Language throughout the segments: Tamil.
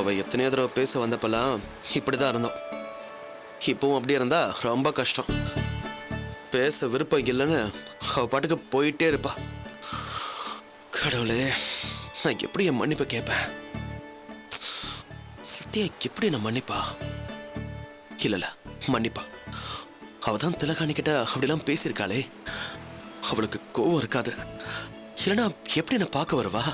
அவ எத்தனையோ தடவை பேச வந்தப்பெல்லாம் இப்படிதான் இருந்தோம். இப்பவும் அப்படி இருந்தா ரொம்ப கஷ்டம். பேச விருப்பம் இல்லைன்னு அவ பாட்டுக்கு போயிட்டே இருப்பா. கடவுளே, நான் எப்படி என் மன்னிப்பை கேட்பேன்? சத்யா எப்படி நான் மன்னிப்பா? இல்ல மன்னிப்பா. அவதான் திலகாணிக்கிட்ட அப்படிலாம் பேசியிருக்காளே, அவளுக்கு கோவம் இருக்காது. இல்லைன்னா எப்படி என்ன பார்க்க வருவா?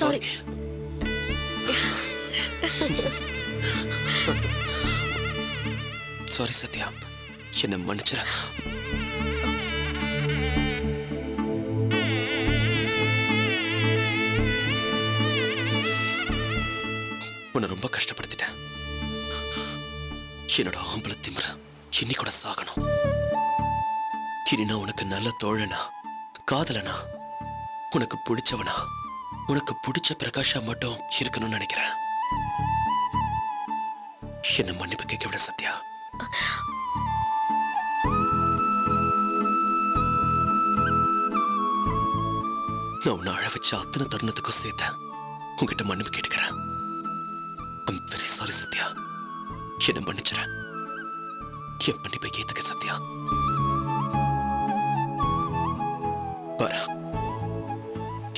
சாரி. சாரி சத்யா, என்ன மன்னிச்சிட. உன்னை ரொம்ப கஷ்டப்படுத்திட்டேன். என்னோட ஆம்பளை திமிர இன்னி கூட சாகணும். இனி நான் உனக்கு நல்ல தோழனா, காதலனா, உனக்கு பிடிச்சவனா, உனக்கு பிடிச்ச பிரகாஷா மட்டும் இருக்கணும்னு நினைக்கிறேன். என்ன மன்னிப்பு கேட்க விட சத்யா. நான் உன்னை அழ வச்ச அத்தனை தருணத்துக்கும் சேர்த்த உங்ககிட்ட மன்னிப்பு கேட்டுக்கிறேன். I'm very sorry Sathya. என்ன மன்னிச்சிடறேன். என் மன்னிப்பை ஏத்துக்க சத்யா. பாரு,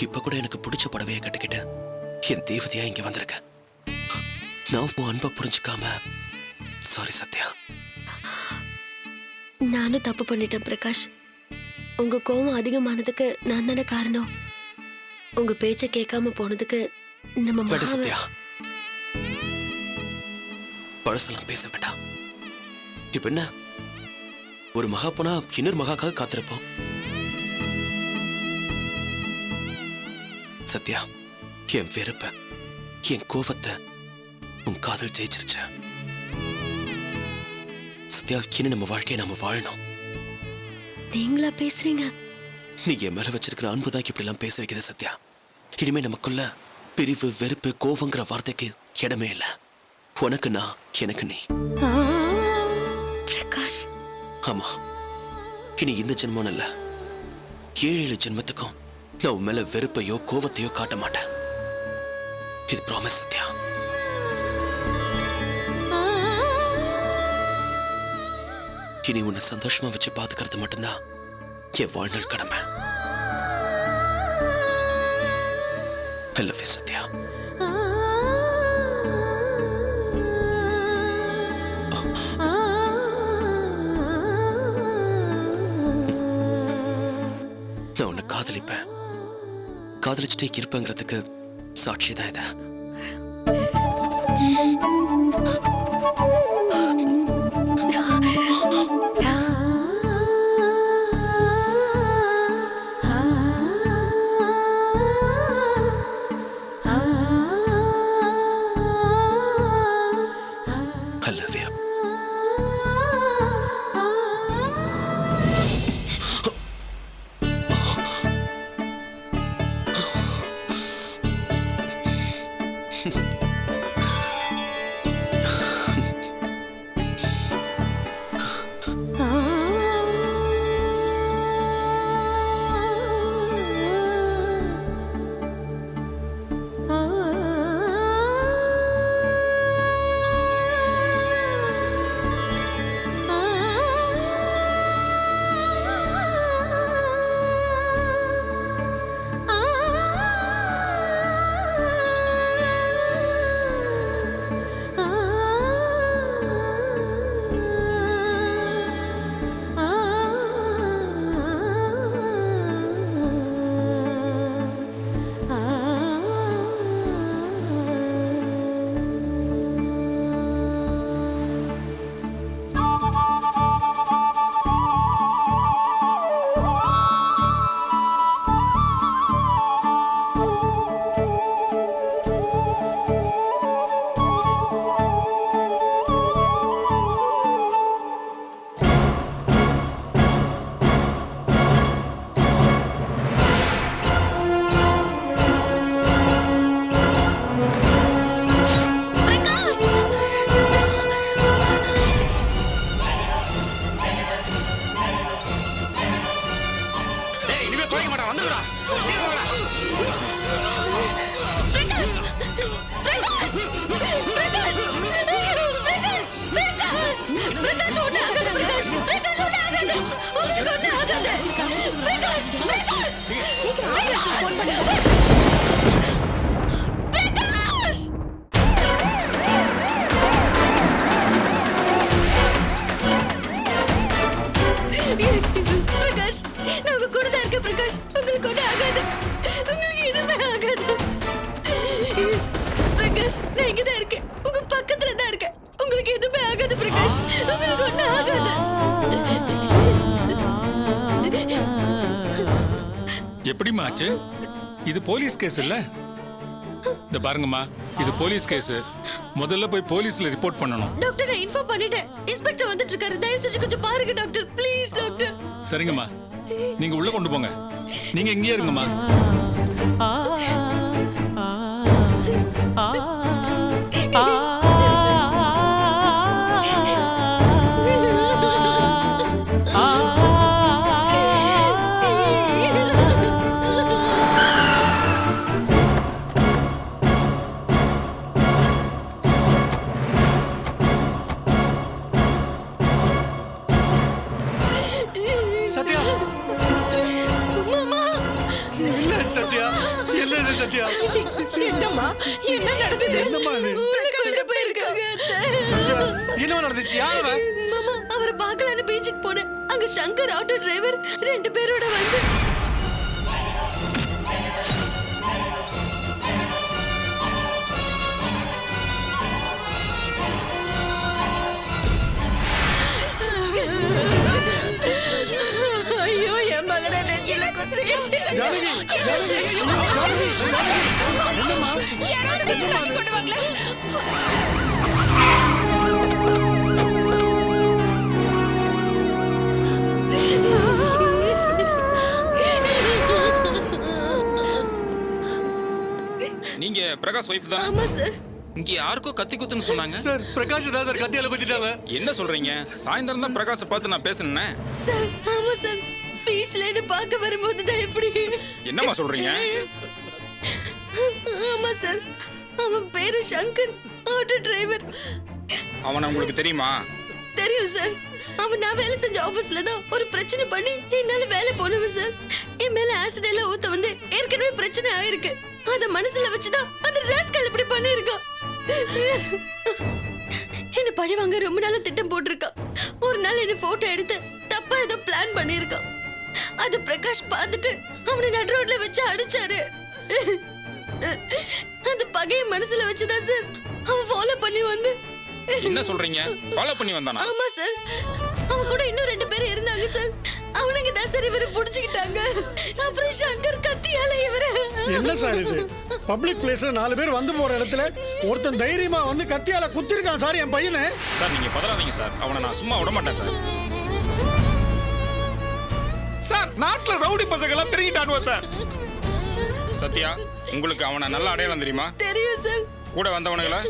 இப்ப கூட எனக்கு பிடிச்ச புடவையை கட்டிக்கிட்டு என் தேவதையா இங்க வந்திருக்க. நான் உன் அன்பை புரிஞ்சுக்காம சாரி சத்யா. நானும் தப்பு பண்ணிட்டேன் பிரகாஷ். உங்க கோவம் அதிகமானதுக்கு நான் தானே காரணம். உங்க பேச்ச கேட்காம போனதுக்கு நம்ம சத்யா, பழசெல்லாம் பேச வேண்டாம். இப்ப என்ன, ஒரு மகா போனா இன்னொரு மகாக்காக காத்திருப்போம். சத்யா, என் வெறுப்ப, என் கோபத்தை உன் காதல் ஜெயிச்சிருச்ச. சத்யா, இனி நம்ம வாழ்க்கையை நம்ம வாழணும். நீங்களா பேசுறீங்க? நீ என் மேல வச்சிருக்கிற அன்புதான் இப்படி எல்லாம் பேச வைக்குது சத்யா. இனிமே நமக்குள்ள பிரிவு, வெறுப்பு, கோபங்கிற வார்த்தைக்கு இடமே இல்லை. உனக்கு நான், எனக்கு நீ. பிரகாஷ், ஆமா, இனி இந்த ஜென்மம் இல்ல, 7 ஜென்மத்துக்கும் நான் உன் மேல வெறுப்பையோ கோபத்தையோ காட்ட மாட்டேன். இது ப்ராமிஸ் சத்யா. இனி உன்னை சந்தோஷமா வச்சு பாத்துக்கிறது மட்டும்தான் என் வாழ்நாள் கடமை. I love you Sathya. நான் உன்னை காதலிப்பேன், காதலிச்சுட்டே இருப்பேங்கிறதுக்கு சாட்சி தான் இது. I love you. பிரகாஷ் ஒண்ணு ஆகாது பிரகாஷ் பிரகாஷ் ஒண்ணு ஆகாது உங்களுக்கு ஒண்ணு ஆகாது பிரகாஷ் பிரகாஷ் சீக்கிரம் ஃபோன் பண்ணுங்க பிரகாஷ் பிரகாஷ் நான் உங்க கூட தான் இருக்கேன் பிரகாஷ் உங்களுக்கு ஒண்ணு ஆகாது உங்களுக்கு எதுவுமே ஆகாது பிரகாஷ் நான் இங்க தான் இருக்கேன் உங்க பக்கத்துல தான் இருக்கேன் உங்களுக்கு எதுவுமே ஆகாது பிரகாஷ் உங்களுக்கு ஒண்ணு ஆகாது எப்படிம்மா ஆச்சு? இது போலீஸ் கேஸ் இல்ல? இந்த பாருங்கம்மா, இது போலீஸ் கேஸ். முதல்ல போய் போலீஸ்ல ரிப்போர்ட் பண்ணணும். டாக்டர் நான் இன்ஃபார்ம் பண்ணிட்டேன். இன்ஸ்பெக்டர் வந்துட்டு இருக்காரு. தயவு செஞ்சு கொஞ்சம் பாருங்க டாக்டர். Please doctor. சரிங்கம்மா, நீங்க உள்ள கொண்டு போங்க. நீங்க இங்கேயே இருங்கம்மா. சத்யா மாமா இல்ல சத்யா இல்ல இது சத்யா என்னம்மா என்ன நடந்தது? என்னம்மா இது உள்ள கொண்டு போயிருக்காங்க சத்யா என்ன நடந்துச்சு? யாரவ? மாமா அவரை பார்க்கலான்னு பீச்சுக்கு போனேன். அங்க சங்கர் ஆட்டோ டிரைவர் 2 பேரோட வந்து ஐயோ என் மகனை நெஞ்சில குத்தி. ஜானகி ஜானகி என்னம்மா? யாராவது கொஞ்சம் தண்ணி கொண்டு வாங்களேன். நீங்க பிரகாஷ் ஒய்ஃப் தான்? ஆமா சார். இங்க யாருக்கோ கத்தி குத்துன்னு சொன்னாங்க. சார் பிரகாஷ் தான் சார் கத்தியால குத்திட்டாங்க. என்ன சொல்றீங்க? சாயந்தரம் தான் பிரகாஷை பார்த்து நான் பேசுனேன். சார் ஆமா சார். பீச்ல என்ன பார்க்க வரும்போது தான் இப்படி. என்னம்மா சொல்றீங்க? ஆமா சார். அவன் பேரு சங்கர், ஆட்டோ டிரைவர். அவனை உங்களுக்கு தெரியுமா? தெரியும் சார். அவன் நான் வேலை செஞ்ச ஆபீஸ்ல தான் ஒரு பிரச்சனை பண்ணி என்னால வேலை போனவன் சார். என் மேல ஆசிட் எல்லாம் ஊத்த வந்து ஏற்கனவே பிரச்சனை ஆயிருக்கு. அத மனசுல வச்சுதான் அந்த ராஸ்கல் இப்படி பண்ணிருக்கான். என்ன பழி வாங்க ரொம்ப நாளா திட்டம் போட்டிருக்கான். ஒரு நாள் என்ன போட்டோ எடுத்து தப்பா ஏதோ பிளான் பண்ணிருக்கான். அது பிரகாஷ் பார்த்துட்டு அவனை நடு ரோட்ல வச்சு அடிச்சாரு. அந்த பகைய மனசுல வச்சுதான் சார் அவன் ஃபாலோ பண்ணி வந்து. என்ன சொல்றீங்க? ஃபாலோ பண்ணி வந்தானா? ஆமா சார். அவன் கூட இன்னும் 2 பேர் இருந்தாங்க சார். அவனுங்க தான் சார் இவரை புடிச்சுக்கிட்டாங்க. அப்புறம் சங்கர் கத்தியால இவரை. என்ன சார் இது? பப்ளிக் பிளேஸ்ல 4 பேர் வந்து போற இடத்துல ஒருத்தன் தைரியமா வந்து கத்தியால குத்திருக்கான் சார் என் பையனை. சார் நீங்க பதறாதீங்க சார். அவனை நான் சும்மா விட மாட்டேன் சார். சார், நாட்டுல ரவுடி பசங்க எல்லாம் பெருகிட்டானுவா சார். சத்யா, உங்களுக்கு அவனை நல்ல அடையாளம் தெரியுமா? தெரியும் சார். கூட வந்தவனுங்களா?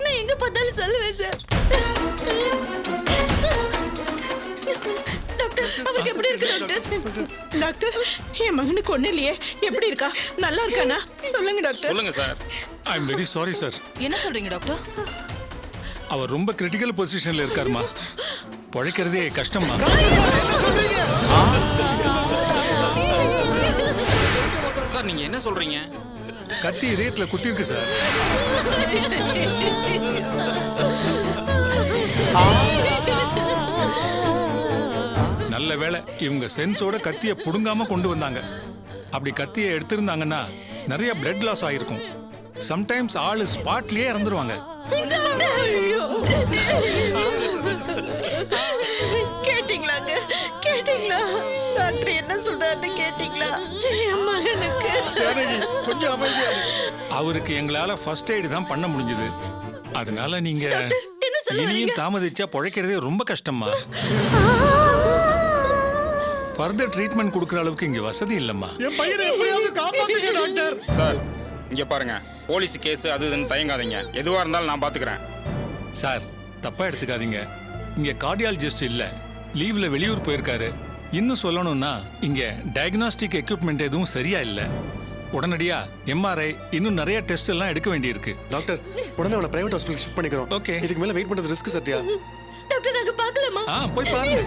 நான் எங்க பார்த்தாலும் சொல்லுவேன் சார். டாக்டர் அவருக்கு எப்படி இருக்கு டாக்டர்? டாக்டர் என் மகனுக்கு ஒண்ணு இல்லையே. எப்படி இருக்கா? நல்லா இருக்கானா? சொல்லுங்க டாக்டர். சொல்லுங்க sir. I am very sorry sir. என்ன சொல்றீங்க டாக்டர்? அவர் ரொம்ப கிரிட்டிக்கல் பொசிஷன்ல இருக்காருமா. பழைக்கிறதே கஷ்டமா. சார் நீங்க என்ன சொல்றீங்க? கத்தி இதயத்துல குத்திருக்கு சார். நல்ல வேளை இவங்க சென்ஸோட கத்தியை புடுங்காம கொண்டு வந்தாங்க. அப்படி கத்தியை எடுத்திருந்தாங்கன்னா நிறைய பிளட் லாஸ் ஆயிருக்கும். சம்டைம்ஸ் ஆளு ஸ்பாட்லயே இறந்துருவாங்க. கேட்டீங்களாங்க? கேட்டீங்களா? டாக்டர் என்ன சொல்றாருன்னு கேட்டீங்களா? என் மகனுக்கு ஜானகி கொஞ்சம் அமைதியா இரு. அவருக்கு எங்களால ஃபர்ஸ்ட் எய்டு தான் பண்ண முடிஞ்சது. அதனால நீங்க என்ன சொல்ல வரீங்க? இனியும் தாமதிச்சா பொழைக்கிறதே ரொம்ப கஷ்டமா. ஃபர்தர் ட்ரீட்மெண்ட் கொடுக்குற அளவுக்கு இங்க வசதி இல்லம்மா. என் பையனை எப்படியாவது காப்பாத்துங்க டாக்டர். சார் இங்க பாருங்க, போலீஸ் கேஸ் அது இதுன்னு தயங்காதீங்க. எதுவா இருந்தாலும் நான் பாத்துக்கிறேன். சார் தப்பா எடுத்துக்காதீங்க. இங்க கார்டியாலஜிஸ்ட் இல்ல, லீவ்ல வெளியூர் போயிருக்காரு. இன்னும் சொல்லணும்னா இங்க டயக்னாஸ்டிக் எக்யூப்மெண்ட் எதுவும் சரியா இல்ல. உடனடியா எம்ஆர்ஐ இன்னும் நிறைய டெஸ்ட் எல்லாம் எடுக்க வேண்டியிருக்கு. டாக்டர் உடனே அவனை பிரைவேட் ஹாஸ்பிடல் ஷிஃப்ட் பண்ணிக்கிறோம். Okay. இதுக்கு மேல வெயிட் பண்றது ரிஸ்க் சத்யா. டாக்டர் நாங்க பார்க்கலாமா? போய் பாருங்க.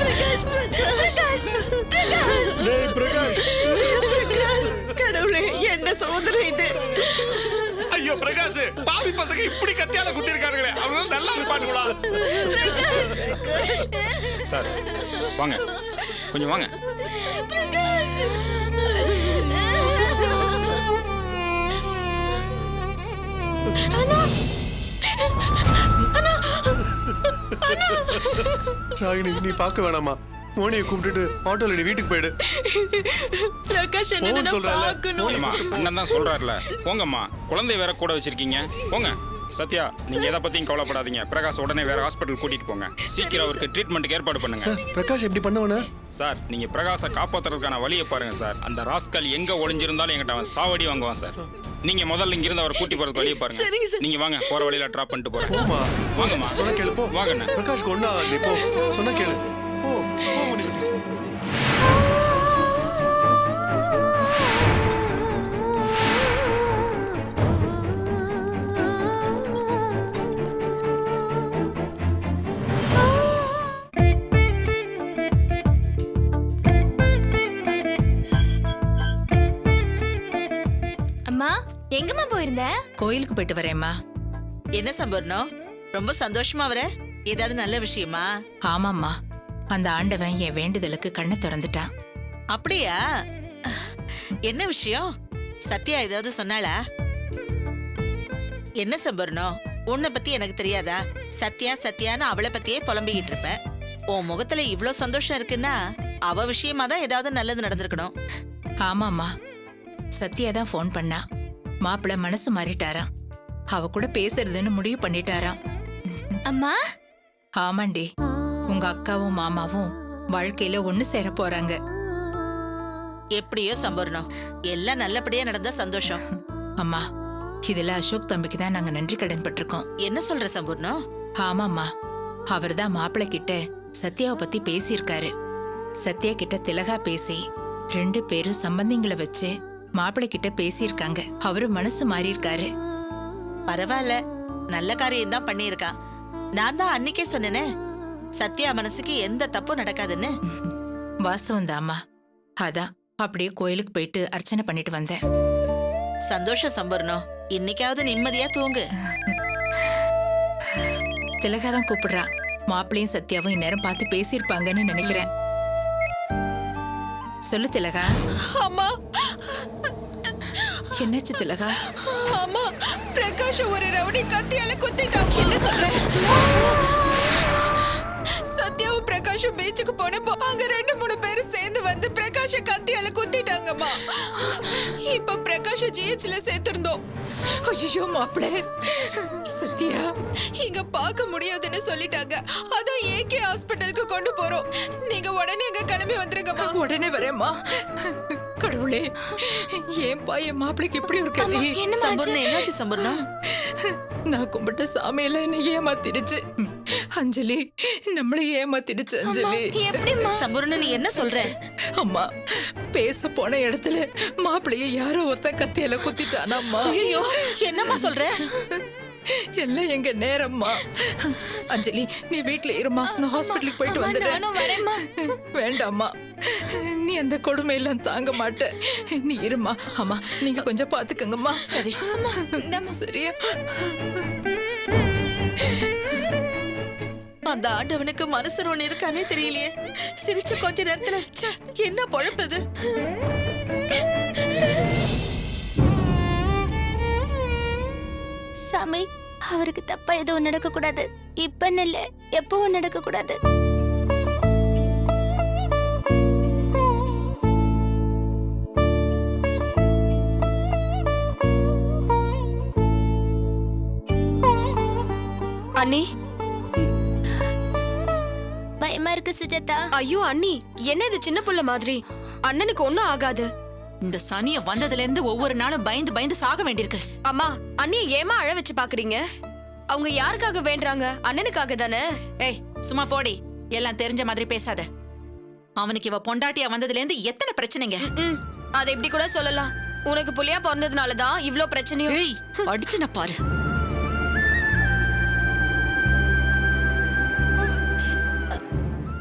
பிரகாஷ் பிரகாஷ் பிரகாஷ் டேய் பிரகாஷ், கடவுளே, என்ன சோதனை இது? ஐயோ பிரகாஷ், பாவி பசங்க இப்படி கத்தியால குத்தி இருக்காங்களே, அவங்க நல்லா இருப்பானுங்களா? சார் வாங்க, கொஞ்சம் வாங்க. பிரகாஷ் ராகினி, நீ பார்க்க வேணாமா? மோனியை கூப்பிட்டுட்டு ஆட்டோல நீ வீட்டுக்கு போயிடு. பிரகாஷ் என்ன போன்னு சொல்றேன்ல. பார்க்கணும். அம்மா, அண்ணன் தான் சொல்றாருல, போங்கம்மா. குழந்தை வேற கூட வச்சிருக்கீங்க, போங்க. சத்யா, நீங்க எதை பத்தியும் கவலைப்படாதீங்க. பிரகாஷ் உடனே வேற ஹாஸ்பிட்டல் கூட்டிட்டு போங்க. சீக்கிரம் அவருக்கு ட்ரீட்மெண்ட்டுக்கு ஏற்பாடு பண்ணுங்க. சார், பிரகாஷ் எப்படி பண்ணவன? சார், நீங்க பிரகாஷை காப்பாத்துறதுக்கான வழியை பாருங்க சார். அந்த ராஸ்கல் எங்க ஒளிஞ்சிருந்தாலும் எங்கிட்ட அவன் சாவடி வாங்குவான் சார். நீங்க முதல்ல இங்க இருந்து அவரை கூட்டி போறதுக்கு வழியை சரிங்க பாருங்க. சார். நீங்க வாங்க, போற வழியில டிராப் பண்ணிட்டு போறேன். போமா, வாங்கம்மா. சொன்ன கேளு, போ. வாங்கண்ணே. பிரகாஷ்க்கு ஒண்ணா நீ போ, சொன்ன கேளு. போ, போ மோனிகுட்டி. அம்மா, எங்கம்மா போயிருந்த? கோயிலுக்கு போயிட்டு வரேம்மா. என்ன சம்பர்ணம், ரொம்ப சந்தோஷமா வர? ஏதாவது நல்ல விஷயமா? ஆமாம்மா, அந்த ஆண்டவன் என் வேண்டுதலுக்கு கண்ணை திறந்துட்டான். அப்படியா? என்ன விஷயம்? சத்யா ஏதாவது சொன்னாளா? என்ன சம்பர்ணம், உன்னை பத்தி எனக்கு தெரியாதா? சத்யா சத்யான்னு அவளை பத்தியே புலம்பிக்கிட்டு இருப்ப. உன் முகத்துல இவ்ளோ சந்தோஷம் இருக்குன்னா அவ விஷயமா தான் ஏதாவது நல்லது நடந்திருக்கணும். ஆமாம்மா, சத்யா தான் ஃபோன் பண்ணா. மாப்பிள்ள மனசு மாறிட்டாராம். அவ கூட பேசுறதுன்னு முடிவு பண்ணிட்டாராம். அம்மா, ஆமாண்டி, உங்க அக்காவும் மாமாவும் வாழ்க்கையில ஒண்ணு சேர போறாங்க. எப்படியோ சம்பர்ணம், எல்லாம் நல்லபடியா நடந்தா சந்தோஷம். அம்மா, இதுல அசோக் தம்பிக்கு தான் நாங்க நன்றி கடன் பட்டிருக்கோம். என்ன சொல்ற சம்பூர்ணம்? ஆமாம்மா, அவர்தான் மாப்பிள்ளை கிட்ட சத்யாவை பத்தி பேசியிருக்காரு. சத்யா கிட்ட திலகா பேசி 2 பேரும் சம்பந்திங்களை வச்சு மாப்பிள்ளை கிட்ட பேசியிருக்காங்க. அவரு மனசு மாறி இருக்காரு. பரவாயில்ல, நல்ல காரியம் தான் பண்ணியிருக்கான். நான் தான் அன்னைக்கே சொன்னேனே, சத்யா மனசுக்கு எந்த தப்பும் நடக்காதுன்னு. வாஸ்தவம் தாம்மா. அதான் அப்படியே கோயிலுக்கு போயிட்டு அர்ச்சனை பண்ணிட்டு வந்தேன். சந்தோஷம் சம்பர்ணம், இன்னைக்காவது நிம்மதியா தூங்கு. திலகா தான் கூப்பிடுறா. மாப்பிள்ளையும் சத்யாவும் இந்நேரம் பார்த்து பேசியிருப்பாங்கன்னு நினைக்கிறேன். சொல்லு திலகா. அம்மா, என்னாச்சு திலகா? அம்மா, பிரகாஷ் ஒரு ரவுடி கத்தியால குத்திட்டான். என்ன சொல்ற? சத்யாவும் பிரகாஷும் பீச்சுக்கு போனப்போ அங்க 2-3 பேர் சேர்ந்து வந்து பிரகாஷ கத்தியால குத்திட்டாங்கம்மா. இப்ப பிரகாஷ ஜிஹெச்ல சேர்த்திருந்தோம். ஐயோ மாப்பிள, சத்யா இங்க பார்க்க முடியாதுன்னு சொல்லிட்டாங்க. அதான் ஏகே ஹாஸ்பிட்டலுக்கு கொண்டு போறோம். நீங்க உடனே அங்க கிளம்பி வந்துருங்கம்மா. உடனே வரேம்மா. கடவுளே, ஏன் என் மாப்பிளைக்கு இப்படி ஒரு கதி? சம்பூர்ணம், என்னாச்சு சம்பூர்ணம்? நான் கும்பிட்ட சாமியில என்ன ஏமாத்திடுச்சு. அஞ்சலி நம்மளை ஏமாத்திடுச்சு. அஞ்சலி, எப்படிம்மா? சம்பூர்ணம், நீ என்ன சொல்ற? அம்மா, பேச போன இடத்துல மாப்பிளைய யாரோ ஒருத்தன் கத்தியால குத்திட்டானம்மா. ஐயோ, என்னம்மா சொல்ற? எல்லாம் எங்க நேரம்மா. அஞ்சலி, நீ வீட்ல இருமா, நான் ஹாஸ்பிட்டலுக்கு போயிட்டு வந்துடுறேன். நானும் வரேம்மா. வேண்டாம்மா, நீ அந்த கொடுமையெல்லாம் தாங்க மாட்ட. நீ இருமா. அம்மா, நீங்க கொஞ்சம் பாத்துக்கங்கம்மா. சரி சரியா? அந்த ஆண்டவனுக்கு மனசு ஒண்ணு இருக்கானே தெரியலையே. சிரிச்ச கொஞ்ச நேரத்துல ச்சே, என்ன பொழப்பது? சாமி, அவருக்கு தப்பா எதுவும் நடக்க கூடாது. இப்ப இல்ல, எப்பவும் நடக்க கூடாது. அண்ணி, பயமா இருக்கு சுஜாதா. ஐயோ அண்ணி, என்ன இது சின்ன புள்ள மாதிரி? அண்ணனுக்கு ஒண்ணும் ஆகாது. இந்த சனிய வந்ததுல இருந்து ஒவ்வொரு நாளும் பயந்து பயந்து சாக வேண்டியிருக்கு. அம்மா, அண்ணிய ஏமா அழ வச்சு பாக்குறீங்க? அவங்க யாருக்காக வேண்டறாங்க? அண்ணனுக்காக தானே. ஏய், சும்மா போடி. எல்லாம் தெரிஞ்ச மாதிரி பேசாத. அவனுக்கு இவ பொண்டாட்டியா வந்ததுல இருந்து எத்தனை பிரச்சனைங்க. அதை இப்படி கூட சொல்லலாம். உனக்கு புள்ளையா பிறந்ததுனால தான் இவ்ளோ பிரச்சனையும். ஏய் அடிச்சு நான் பாரு.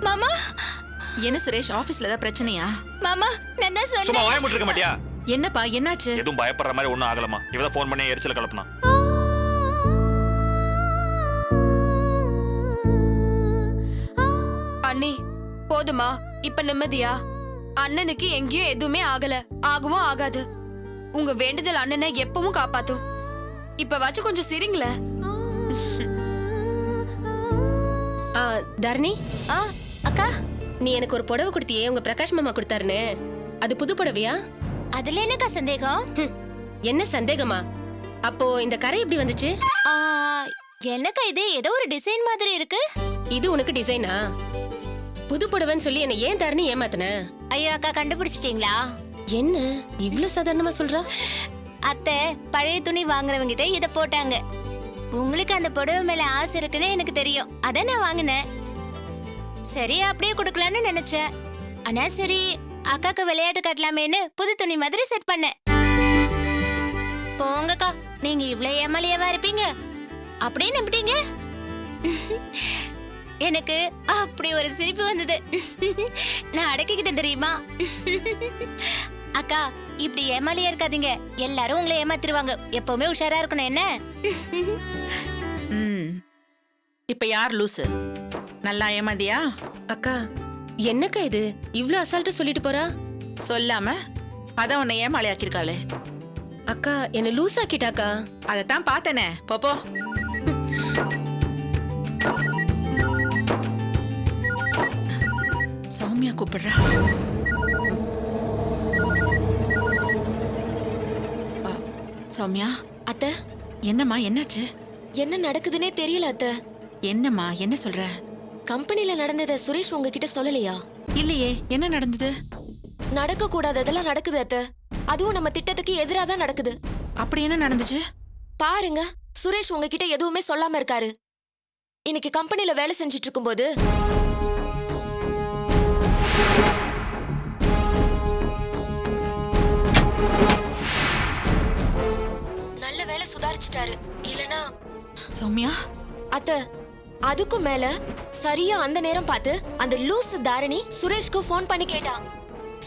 மாமா என்ன சுரேஷ், ஆபீஸ்ல ஏதாவது பிரச்சனையா? மாமா நான் தான் சும்மா வாய முட்டு இருக்க மாட்டியா? என்னப்பா என்னாச்சு? எதுவும் பயப்படுற மாதிரி ஒண்ணும் ஆகலமா. இவதான் ஃபோன் பண்ணி எரிச்சல கலப்பனா. அண்ணி போதுமா? இப்ப நிம்மதியா? அண்ணனுக்கு எங்கேயும் எதுவுமே ஆகல, ஆகவும் ஆகாது. உங்க வேண்டுதல் அண்ணனை எப்பவும் காப்பாத்தும். இப்ப வச்சு கொஞ்சம் சிரிங்களே. தர்ணி, அக்கா நீ எனக்கு ஒரு புடவை கொடுத்தியே, உங்க பிரகாஷ் மாமா கொடுத்தாருன்னு, அது புது புடவையா? அதுல என்னக்கா சந்தேகம்? என்ன சந்தேகமா? அப்போ இந்த கரை எப்படி வந்துச்சு? என்னக்கா இது ஏதோ ஒரு டிசைன் மாதிரி இருக்கு. இது உனக்கு டிசைனா? புது புடவைன்னு சொல்லி என்ன ஏன் தர்ணி ஏமாத்தன? ஐயோ அக்கா, கண்டுபிடிச்சிட்டீங்களா? என்ன இவ்ளோ சாதாரணமா சொல்றா? அத்தை பழைய துணி வாங்குறவங்கிட்ட இத போட்டாங்க. உங்களுக்கு அந்த புடவை மேல ஆசை இருக்குன்னு எனக்கு தெரியும், அதான் நான் வாங்கினேன். சரி அப்படியே கொடுக்கலான்னு நினைச்சேன். ஆனா சரி அக்காக்கு விளையாட்டு காட்டலாமேன்னு புது துணி மாதிரி செட் பண்ணேன். போங்கக்கா, நீங்க இவ்வளவு ஏமாலியாவா இருப்பீங்க அப்படியே நம்பிட்டீங்க. எனக்கு அப்படி ஒரு சிரிப்பு வந்தது, நான் அடக்கிக்கிட்டேன் தெரியுமா? அக்கா இப்படி ஏமாலியா இருக்காதீங்க, எல்லாரும் உங்களை ஏமாத்திருவாங்க. எப்பவுமே உஷாரா இருக்கணும் என்ன? இப்ப யார் லூசு? நல்லா ஏமாந்தியா? அக்கா என்னக்கா இது இவ்ளோ அசால்ட்டா சொல்லிட்டு போறா? சொல்லாம அதான் உன்னை ஏமாளியாக்கிருக்காளே. அக்கா என்ன லூஸ் ஆக்கிட்டாக்கா. அதத்தான் பார்த்தனே. போப்போ. சௌமியா கூப்பிடுறா. சௌமியா. அத்தை என்னம்மா என்னாச்சு? என்ன நடக்குதுன்னே தெரியல அத்தை. என்னம்மா என்ன சொல்ற? கம்பெனில நடந்தத சுரேஷ் உங்ககிட்ட சொல்லலையா? இல்லையே, என்ன நடந்தது? நடக்க கூடாததெல்லாம் நடக்குது அத்தை. அதுவும் நம்ம திட்டத்துக்கு எதிரா தான் நடக்குது. அப்படி என்ன நடந்துச்சு? பாருங்க, சுரேஷ் உங்ககிட்ட எதுவுமே சொல்லாம இருக்காரு. இன்னைக்கு கம்பெனில வேலை செஞ்சிட்டு இருக்கும்போது நல்ல வேலை சுதாரிச்சிட்டாரு. இல்லனா சௌமியா அத்த, அதுக்கும் மேல சரியா அந்த நேரம் பார்த்து அந்த லூஸ் தாரணி சுரேஷ்க்கு ஃபோன் பண்ணி கேட்டா.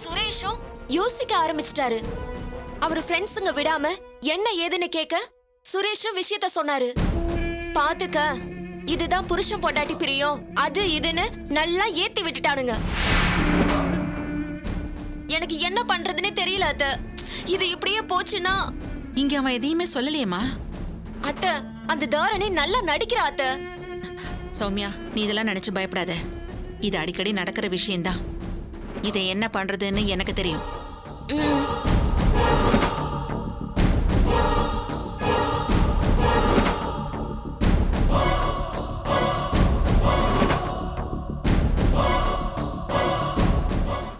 சுரேஷும் யோசிக்க ஆரம்பிச்சிட்டாரு. அவர் ஃப்ரெண்ட்ஸுங்க விடாம என்ன ஏதுன்னு கேட்க சுரேஷும் விஷயத்த சொன்னாரு. பாத்துக்க, இதுதான் புருஷன் பொண்டாட்டி பிரியம், அது இதுன்னு நல்லா ஏத்தி விட்டுட்டானுங்க. எனக்கு என்ன பண்றதுன்னு தெரியல அத்த. இது இப்படியே போச்சுன்னா. இங்க அவன் எதையுமே சொல்லலையேம்மா. அத்த, அந்த தாரணி நல்லா நடிக்கிறா அத்த. சௌமியா, நீ இதெல்லாம் நினைச்சு பயப்படாத. இது அடிக்கடி நடக்கிற விஷயம்தான். இதை என்ன பண்றதுன்னு எனக்கு தெரியும்.